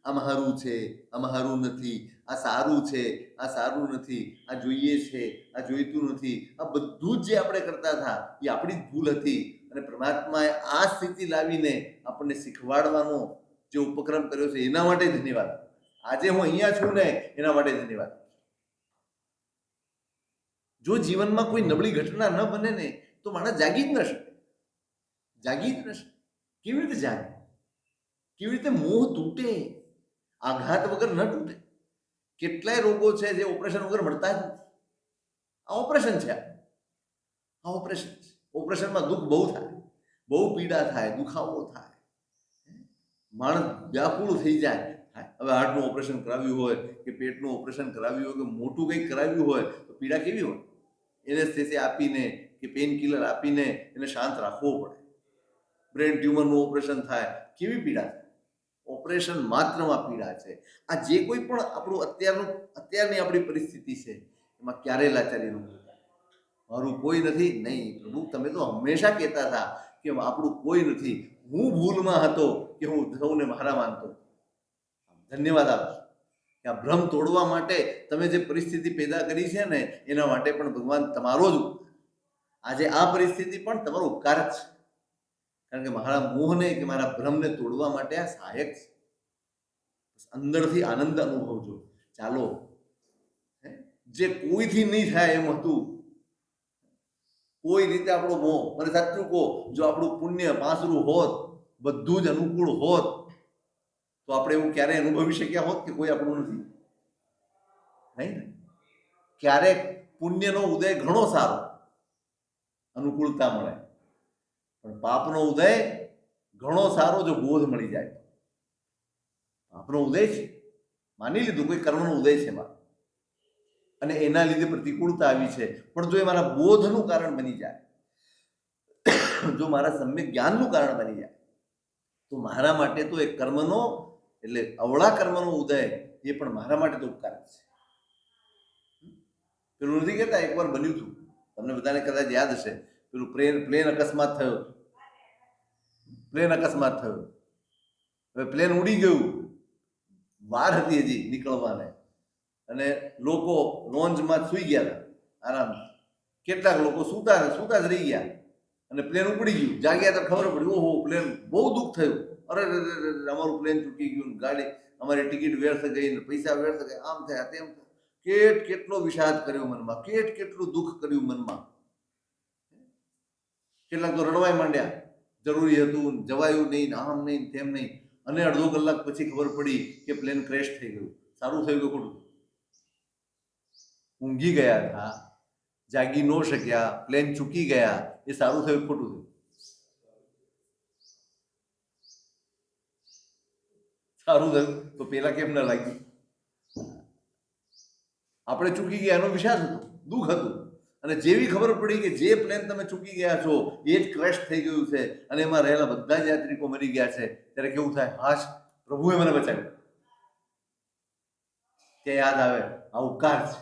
આ મારું છે, આ મારું નથી, આ સારું છે, આ સારું નથી, આ જોઈએ છે, આ જોઈતું નથી. આ બધું જ જે આપણે કરતા હતા એ આપણી જ ભૂલ હતી. અને પરમાત્માએ આ સ્થિતિ લાવીને આપણને શીખવાડવાનો જે ઉપક્રમ કર્યો છે એના માટે ધન્યવાદ. આજે હું અહીંયા છું ને એના માટે ધન્યવાદ. જો જીવનમાં કોઈ નબળી ઘટના ન બને ને તો માણસ જાગી જ ન શકે, જાગી જ ન શકે. કેવી રીતે જાગે? કેવી રીતે મોહ તૂટે? આઘાત વગર ન તૂટે. કેટલાય રોગો છે જે ઓપરેશન વગર મળતા જ નથી. આ ઓપરેશન છે, આ ઓપરેશન છે. ઓપરેશનમાં દુઃખ બહુ થાય, બહુ પીડા થાય, દુખાવો થાય, માણસ વ્યાકુળ થઈ જાય. હવે હાર્ટનું ઓપરેશન કરાવ્યું હોય કે પેટનું ઓપરેશન કરાવ્યું હોય કે મોટું કંઈક કરાવ્યું હોય તો પીડા કેવી હોય? એનેસ્થેસિયા આપીને કે પેઇન કિલર આપીને એને શાંત રાખવો પડે. બ્રેન ટ્યુમરનું ઓપરેશન થાય, કેવી પીડા થાય? ઓપરેશન માત્રમાં પીડા છે. આ જે કોઈ પણ આપણું અત્યારની આપણી પરિસ્થિતિ છે એમાં ક્યારેય લાચારી ન હોય. મારું કોઈ નથી, નહીં પ્રભુ, તમે તો હંમેશા કહેતા હતા કે આપણું કોઈ નથી. હું ભૂલમાં હતો કે હું સૌને મારા માનતો. ધન્યવાદ આપો કે આ ભ્રમ તોડવા માટે તમે જે પરિસ્થિતિ પેદા કરી છે ને એના માટે પણ ભગવાન તમારો જ, આજે આ પરિસ્થિતિ પણ તમારો ઉપકાર જ છે. કારણ કે મારા મોહને કે મારા ભ્રમને તોડવા માટે આ સહાયક છે. અંદરથી આનંદ અનુભવજો. ચાલો, જે કોઈથી નહીં થાય એમ હતું, કોઈ રીતે આપણો મોહ, મને સાચું કહો, જો આપણું પુણ્ય પાંસરું હોત, બધું જ અનુકૂળ હોત, તો આપણે એવું ક્યારેય અનુભવી શક્યા હોત કે કોઈ આપણું નથી? નહીં ને? ક્યારેક પુણ્યનો ઉદય ઘણો સારો, અનુકૂળતા મળે, પણ પાપનો ઉદય ઘણો સારો જો બોધ મળી જાય. પાપનો ઉદય છે, માની લીધું કોઈ કર્મનો ઉદય છે મારો, અને એના લીધે પ્રતિકૂળતા આવી છે, પણ જો એ મારા બોધનું કારણ બની જાય, જો મારા સમ્યક જ્ઞાનનું કારણ બની જાય, તો મારા માટે તો એ કર્મનો, એટલે અવળા કર્મનો ઉદય એ પણ મારા માટે તો ઉપકાર છે. પેલું નથી કહેતા, એકવાર બન્યું હતું, તમને બધાને કદાચ યાદ હશે, પેલું પ્લેન અકસ્માત થયો. હવે પ્લેન ઉડી ગયું, વાર હતી હજી નીકળવાને, અને લોકો લોન્જમાં સૂઈ ગયા હતા આરામથી. કેટલાક લોકો સૂતા જ રહી ગયા અને પ્લેન ઉપડી ગયું. જાગ્યા તો ખબર પડી, ઓહો પ્લેન, બહુ દુઃખ થયું. અરે અમારું પ્લેન ચૂકી ગયું, ગાડી અમારી ટિકિટ વ્યર્થ ગઈ ને પૈસા વ્યર્થ ગયા, આમ થયા તેમ થયા. કેટલો વિષાદ કર્યો મનમાં, કેટલું દુઃખ કર્યું મનમાં. કેટલાક તો રડવાય માંડ્યા, જરૂરી હતું, જવાયું નહીં, આમ નહીં તેમ નહીં. અને અડધો કલાક પછી ખબર પડી કે પ્લેન ક્રેશ થઈ ગયું. સારું થયું કે ખોટું? ઊંઘી ગયા હતા, જાગી ન શક્યા, પ્લેન ચૂકી ગયા, એ સારું થયું ખોટું થયું? સારું થયું. તો પેલા કેમ ન લાગ્યું? આપણે ચૂકી ગયા એનો વિષાદ હતો, દુઃખ હતું. અને જેવી ખબર પડી કે જે પ્લેન તમે ચૂકી ગયા છો એ જ ક્રેશ થઈ ગયું છે અને એમાં રહેલા બધા જ યાત્રિકો મરી ગયા છે, ત્યારે કેવું થાય? હાશ, પ્રભુએ મને બચાવ્યો. ત્યાં યાદ આવે આ ઉપકાર છે.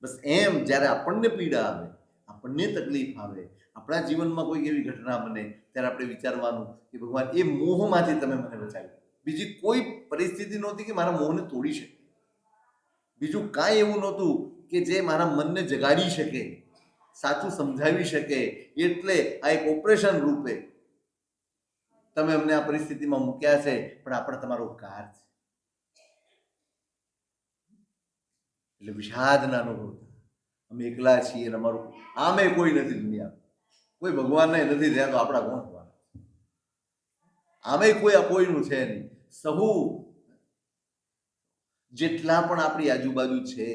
બસ એમ જ્યારે આપણને પીડા આવે, આપણને તકલીફ આવે, આપણા જીવનમાં કોઈક એવી ઘટના બને ત્યારે આપણે વિચારવાનું કે ભગવાન એ મોહમાંથી તમે મને બચાવ્યો. બીજી કોઈ પરિસ્થિતિ નહોતી કે મારા મોહને તોડી શકે. બીજું કાંઈ એવું નહોતું કે જે મારા મનને જગાડી શકે, સાચું સમજાવી શકે. એટલે આ એક ઓપરેશન રૂપે તમે અમને આ પરિસ્થિતિમાં મૂક્યા છે, પણ આપણે તમારો ઉપકાર છે. એટલે વિષાદના અનુભવ થાય. અમે એકલા છીએ અને અમારું આમે કોઈ નથી દુનિયા, કોઈ ભગવાનને નથી ત્યાં, તો આપણા કોણ થવાના? આમે કોઈ આ કોઈનું છે નહીં. સહુ જેટલા પણ આપણી આજુબાજુ છે,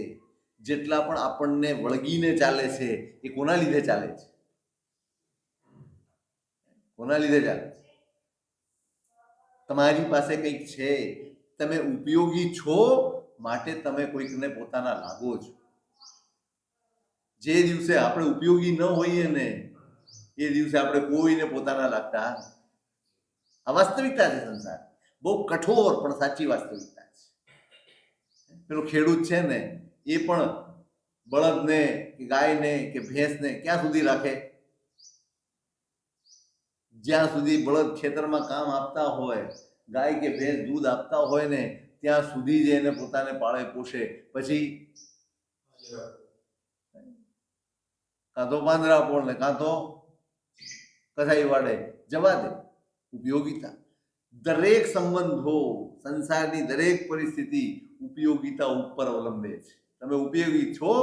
જેટલા પણ આપણને વળગીને ચાલે છે, એ કોના લીધે ચાલે છે? કોના લીધે ચાલે છે? તમારી પાસે કંઈક છે, તમે ઉપયોગી છો, માટે તમે કોઈકને પોતાના લાગો છો. જે દિવસે આપણે ઉપયોગી ન હોઈએ ને, એ દિવસે આપણે કોઈને પોતાના લાગતા. આ વાસ્તવિકતા છે સંસાર. બહુ કઠોર પણ સાચી વાસ્તવિકતા છે. પેલો ખેડૂત છે ને, એ પણ બળદને કે ગાયને કે ભેંસને ક્યાં સુધી રાખે? જ્યાં સુધી બળદ ખેતરમાં કામ આપતા હોય, ગાય કે ભેંસ દૂધ આપતા હોય ને, ત્યાં સુધી જ એને પોતાને પાળે પોષે. પછી કાં તો પાંદડા પોળ ને કાં તો કસાઈ વાળે. જવા દે. ઉપયોગિતા. દરેક સંબંધો, સંસારની દરેક પરિસ્થિતિ ઉપયોગિતા ઉપર અવલંબે છે. તમે ઉપયોગી છો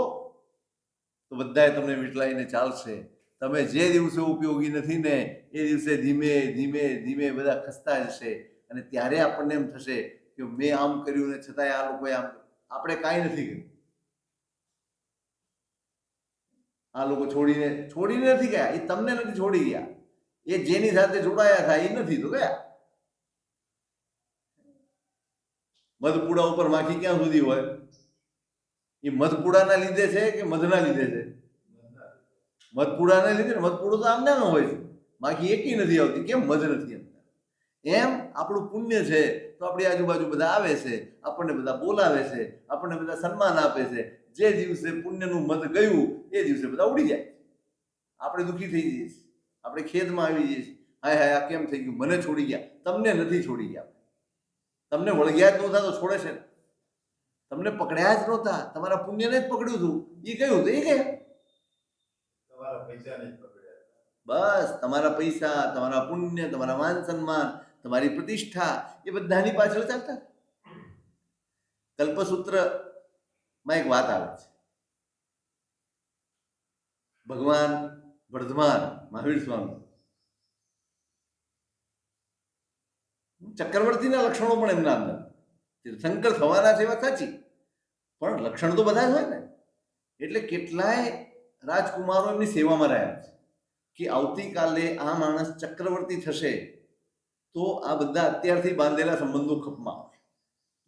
તો બધાએ તમને વીટલાઈને ચાલશે. તમે જે દિવસે ઉપયોગી નથી ને, એ દિવસે ધીમે ધીમે ધીમે બધા ખસતા જશે. અને ત્યારે આપણને એમ થશે કે મેં આમ કર્યું ને છતાંય આ લોકોએ આમ. આપણે કાંઈ નથી કર્યું. આ લોકો છોડીને નથી ગયા, એ તમને નથી છોડી ગયા. એ જેની સાથે જોડાયા હતા એ નથી તો ગયા. મધપુડા ઉપર માખી ક્યાં સુધી હોય? એ મધપુડાના લીધે છે કે મધના લીધે છે? મધપુડાના લીધે. મધપુડો તો આમ ના હોય છે, માખી એકી નથી આવતી. કેમ? મધ નથી અંદર. એમ આપણું પુણ્ય છે તો આપણી આજુબાજુ બધા આવે છે, આપણને બધા બોલાવે છે, આપણને બધા સન્માન આપે છે. જે દિવસે પુણ્યનું મધ ગયું એ દિવસે બધા ઉડી જાય. આપણે દુઃખી થઈ જઈએ છીએ, આપણે ખેદમાં આવી જઈએ છીએ. હાય હાય, આ કેમ થઈ ગયું? મને છોડી ગયા. તમને નથી છોડી ગયા. તમને વળગ્યા જ નહોતા તો છોડે છે ને? તમને પકડ્યા જ નહોતા, તમારા પુણ્યને જ પકડ્યું હતું. એ કયું તો એ ગયા. તમારા પૈસાને જ પકડ્યા. બસ તમારા પૈસા, તમારા પુણ્ય, તમારા માન સન્માન, તમારી પ્રતિષ્ઠા, એ બધાની પાછળ ચાલતા. કલ્પસૂત્રમાં એક વાત આવે છે. ભગવાન વર્ધમાન મહાવીર સ્વામી ચક્રવર્તીના લક્ષણો પણ એમના અંદર. તીર્થંકર થવાના છે વાત સાચી, પણ લક્ષણ તો બધા જ હોય ને. એટલે કેટલાય રાજકુમારો એમની સેવામાં રહ્યા છે કે આવતીકાલે આ માણસ ચક્રવર્તી થશે તો આ બધા અત્યારથી બાંધેલા સંબંધો ખપમાં આવશે.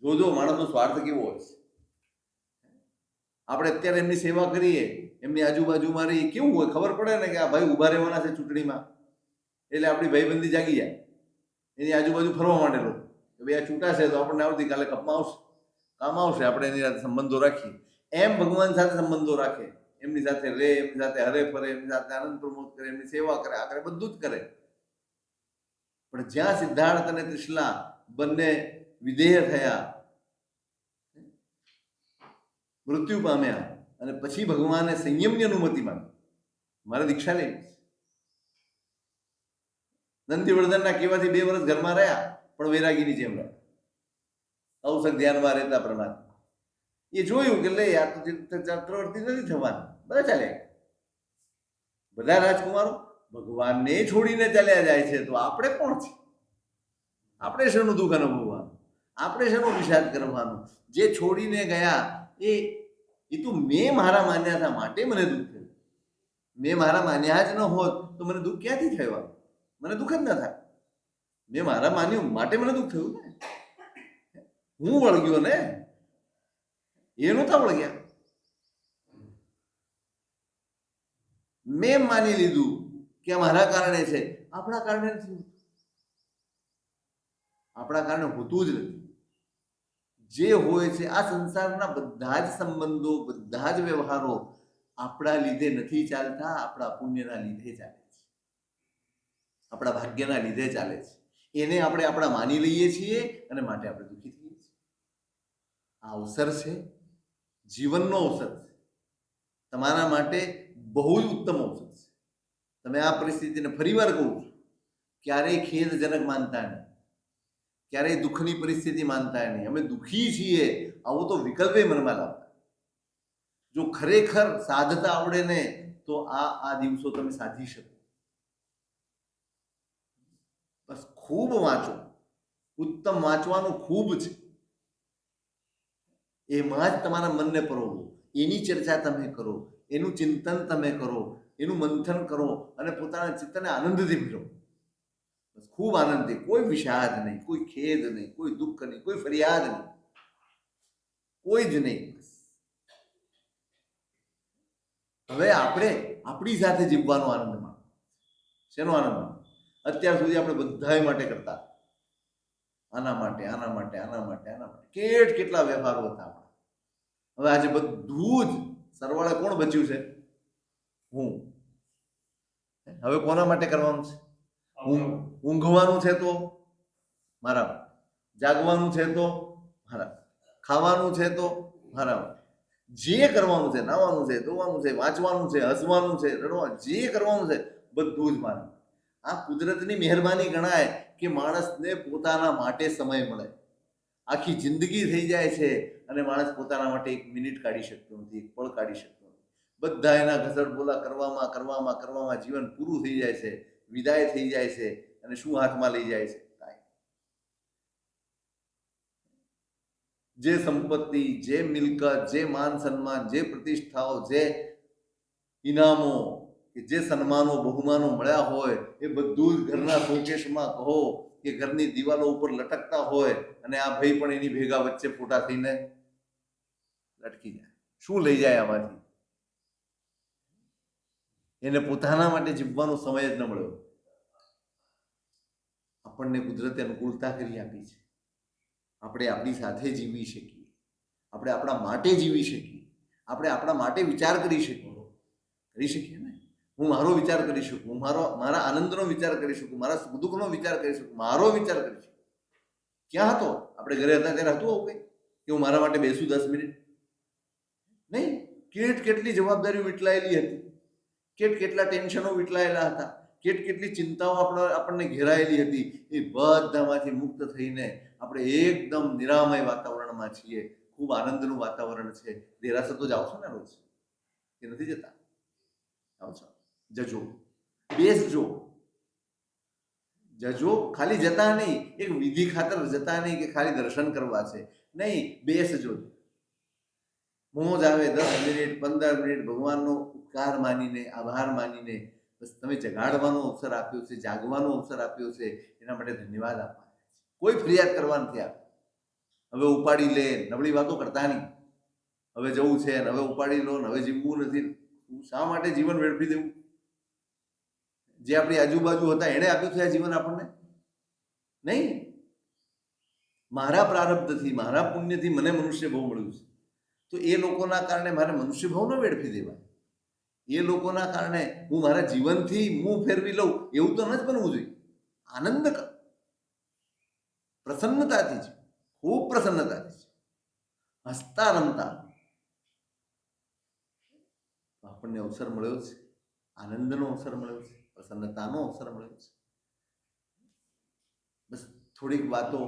જોજો માણસનો સ્વાર્થ કેવો હોય છે. આપણે અત્યારે એમની સેવા કરીએ, એમની આજુબાજુમાં રહીએ, કેવું હોય ખબર પડે ને કે આ ભાઈ ઊભા રહેવાના છે ચૂંટણીમાં, એટલે આપણી ભાઈબંધી જાગી જાય. એની આજુબાજુ ફરવા માંડેલો કે ભાઈ આ ચૂંટાશે તો આપણને આવતીકાલે કપમાં આવશે, કામ આવશે. આપણે એની સાથે સંબંધો રાખીએ. એમ ભગવાન સાથે સંબંધો રાખે, એમની સાથે રહે, એમની સાથે હરે ફરે, એમની સાથે આનંદ પ્રમોદ કરે, એમની સેવા કરે, આ કરે, બધું જ કરે. પણ જ્યાં સિદ્ધાર્થ અને ત્રિશલા બંને વિધેય થયા, મૃત્યુ પામ્યા, અને પછી ભગવાને સંયમની અનુમતિ માંગી, મારે દીક્ષા લેવી. નંદીવર્ધનના કહેવાથી 2 વર્ષ ઘરમાં રહ્યા, પણ વૈરાગીની જેમ રહ્યા. ઔષધ ધ્યાનમાં રહેતા પરમાત્મા. એ જોયું કે લે આ તો ચક્રવર્તી નથી થવાનું, બધા ચાલ્યા. બધા રાજકુમારો ભગવાનને છોડીને ચાલ્યા જાય છે, તો આપણે કોણ છે? આપણે શેનું દુઃખ અનુભવવાનું? આપણે શેનો વિષાદ કરવાનો? જે છોડીને ગયા એ તો મેં મારા માન્યા હતા માટે મને દુઃખ થયું. મેં મારા માન્યા જ ન હોત તો મને દુઃખ ક્યાંથી થયું? મને દુઃખ જ ન થાય. મેં મારા માન્યું માટે મને દુઃખ થયું ને. હું વળગ્યો ને, એ નહોતા વળગ્યા. મેં માની લીધું કે મારા કારણે છે, આપણા કારણે નથી. આપણા કારણે હોતું જ નથી. જે હોય છે આ સંસારના બધા જ સંબંધો, બધા જ વ્યવહારો આપણા લીધે નથી ચાલતા, આપણા પુણ્યના લીધે ચાલે છે. આપણા ભાગ્યના લીધે ચાલે છે. એને આપણે આપણા માની લઈએ છીએ અને માટે આપણે દુઃખી થઈએ છીએ. આ અવસર છે, જીવનનો અવસર છે, તમારા માટે બહુ જ ઉત્તમ અવસર છે. તમે આ પરિસ્થિતિને ફરીવાર કહું છું, ક્યારેય ખેદજનક માનતા નહીં, ક્યારેય દુઃખની પરિસ્થિતિ માનતા નહીં. અમે દુઃખી છીએ આવો તો વિકલ્પે મનમાં લાવતા. જો ખરેખર સાધતા આવડે ને તો આ દિવસો તમે સાધી શકો. બસ ખૂબ વાંચો, ઉત્તમ વાંચવાનું ખૂબ છે. એમાં જ તમારા મનને પરોવો, એની ચર્ચા તમે કરો, એનું ચિંતન તમે કરો, એનું મંથન કરો અને પોતાના ચિત્તને આનંદથી ભરો. બસ ખૂબ આનંદથી, કોઈ વિષાદ નહીં, કોઈ ખેદ નહીં, કોઈ દુઃખ નહીં, કોઈ ફરિયાદ નહીં, કોઈ જ નહીં. હવે આપણે આપણી સાથે જીવવાનો આનંદ માણો. શેનો આનંદ માણો? અત્યાર સુધી આપણે બધા માટે કરતા, આના માટે, આના માટે, આના માટે, આના માટે કેટલા વ્યવહારો હતા આપણા. હવે આજે બધું જ સરવાળે કોણ બચ્યું છે? હું. હવે કોના માટે કરવાનું છે? ઊંઘવાનું છે તો મારા માટે, જાગવાનું છે તો મારા માટે, ખાવાનું છે તો મારા માટે, જે કરવાનું છે, નાવાનું છે, ધોવાનું છે, વાંચવાનું છે, હસવાનું છે, રડવાનું, જે કરવાનું છે બધું જ મારા. આ કુદરતની મહેરબાની ગણાય કે માણસને પોતાના માટે સમય મળે. આખી જિંદગી થઈ જાય છે અને માણસ પોતાના માટે એક મિનિટ કાઢી શકતો નથી, એક પળ કાઢી શકતો નથી. બધા એના ઘસડબોલા કરવામાં જીવન પૂરું થઈ જાય છે, વિદાય થઈ જાય છે અને શું હાથમાં લઈ જાય છે? કાંઈ. જે સંપત્તિ, જે મિલકત, જે માન સન્માન, જે પ્રતિષ્ઠાઓ, જે ઇનામો, કે જે સન્માનો બહુમાનો મળ્યા હોય એ બધું જ ઘરના શોકેશમાં કહો કે ઘરની દિવાલો ઉપર લટકતા હોય અને આ ભાઈ પણ એની ભેગા વચ્ચે ફોટા થઈને લટકી જાય. શું લઈ જાય આમાંથી? એને પોતાના માટે જીવવાનો સમય જ ન મળ્યો. આપણને કુદરતે અનુકૂળતા કરી આપી છે, આપણે આપણી સાથે જીવી શકીએ, આપણે આપણા માટે જીવી શકીએ, આપણે આપણા માટે વિચાર કરી શકીએ ને. હું મારો વિચાર કરી શકું, હું મારા આનંદનો વિચાર કરી શકું, મારા સુખ દુઃખનો વિચાર કરી શકું, મારો વિચાર કરી શકું. ક્યાં હતો? આપણે ઘરે હતા ત્યારે હતું આવું કંઈ કે હું મારા માટે બેસું 10 મિનિટ? નહીં. કેટલી જવાબદારીઓ વીટલાયેલી હતી, કેટલા ટેન્શનો વીટલાયેલા હતા, કેટલી ચિંતાઓ આપણને ઘેરાયેલી હતી. એ બધામાંથી મુક્ત થઈને આપણે એકદમ નિરામય વાતાવરણમાં છીએ. ખૂબ આનંદનું વાતાવરણ છે. દેરાસર તો જાઓ છો ને રોજ કે નથી જતા? જાઓ છો, જજો, બેસજો, જજો. ખાલી જતા નહીં, એક વિધિ ખાતર જતા નહીં કે ખાલી દર્શન કરવા છે, નહીં, બેસજો. મોજ આવે 10 મિનિટ 15 મિનિટ ભગવાનનો ઉપકાર માનીને, આભાર માનીને. બસ તમે જગાડવાનો અવસર આપ્યો છે, જાગવાનો અવસર આપ્યો છે, એના માટે ધન્યવાદ આપવાના છે. કોઈ ફરિયાદ કરવા નથી આપ્યો. હવે ઉપાડી લે, નબળી વાતો કરતા નહીં. હવે જવું છે ને હવે ઉપાડી લો ને હવે જીવવું નથી. શા માટે જીવન વેડફી દેવું? જે આપણી આજુબાજુ હતા એણે આપ્યું છે આ જીવન આપણને? નહીં. મારા પ્રારબ્ધથી, મારા પુણ્યથી મને મનુષ્ય ભાવ મળ્યું છે, તો એ લોકોના કારણે મારે મનુષ્ય ભાવ ન વેડફી દેવાય. એ લોકોના કારણે હું મારા જીવનથી મું ફેરવી લઉં એવું તો ન જ બનવું જોઈએ. આનંદ પ્રસન્નતાથી જ, ખૂબ પ્રસન્નતાથી જ, હસતા રમતા આપણને અવસર મળ્યો છે, આનંદનો અવસર મળ્યો છે, પ્રસન્નતાનો અવસર મળ્યો છે. બસ થોડીક વાતો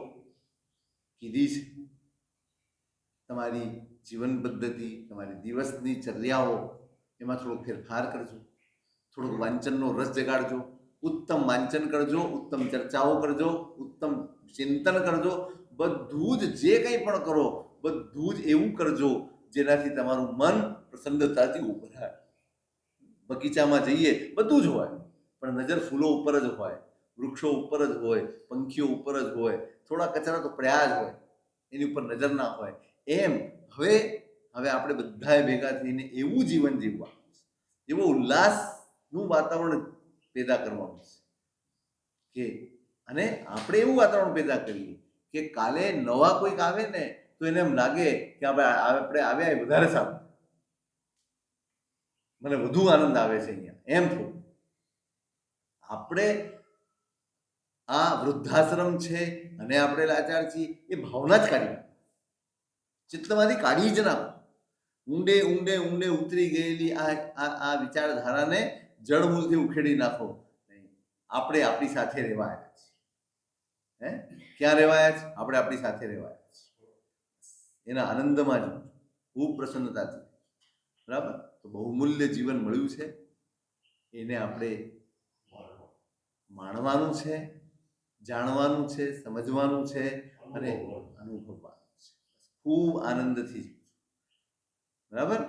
કીધી છે. તમારી જીવન પદ્ધતિ, તમારી દિવસની ચર્યાઓ, એમાં થોડોક ફેરફાર કરજો, થોડોક વાંચનનો રસ જગાડજો, ઉત્તમ વાંચન કરજો, ઉત્તમ ચર્ચાઓ કરજો, ઉત્તમ ચિંતન કરજો. બધું જ જે કંઈ પણ કરો, બધું જ એવું કરજો જેનાથી તમારું મન પ્રસન્નતાથી ઉભરાય. બગીચામાં જઈએ બધું જ હોય, પણ નજર ફૂલો ઉપર જ હોય, વૃક્ષો ઉપર જ હોય, પંખીઓ ઉપર જ હોય, થોડા કચરા તો પડ્યા જ હોય, એની ઉપર નજર ના હોય. એમ હવે આપણે બધાએ ભેગા થઈને એવું જીવન જીવવાનું છે, એવો ઉલ્લાસનું વાતાવરણ પેદા કરવાનું છે કે અને આપણે એવું વાતાવરણ પેદા કરીએ કે કાલે નવા કોઈક આવે ને તો એને એમ લાગે કે આપણે આવ્યા એ વધારે સારું, મને વધુ આનંદ આવે છે અહીંયા. એમ થયું. આપણે આ વૃદ્ધાશ્રમ છે અને આપણે લાચાર છીએ એ ભાવના જ કાઢી નાખો, ચિત્તમાંથી કાઢી જ નાખો. ઊંડે ઊંડે ઊંડે ઉતરી ગયેલી આ વિચારધારાને જળમૂળથી ઉખેડી નાખો. આપણે આપણી સાથે રહેવાયા છીએ. ક્યાં રહેવાયા છે? આપણે આપણી સાથે રહેવાયા છીએ. એના આનંદમાં જ ખૂબ પ્રસન્નતાથી, બરાબર. તો બહુમૂલ્ય જીવન મળ્યું છે, એને આપણે માણવાનું છે, જાણવાનું છે, સમજવાનું છે અને અનુભવવાનું છે. ખૂબ આનંદથી, બરાબર.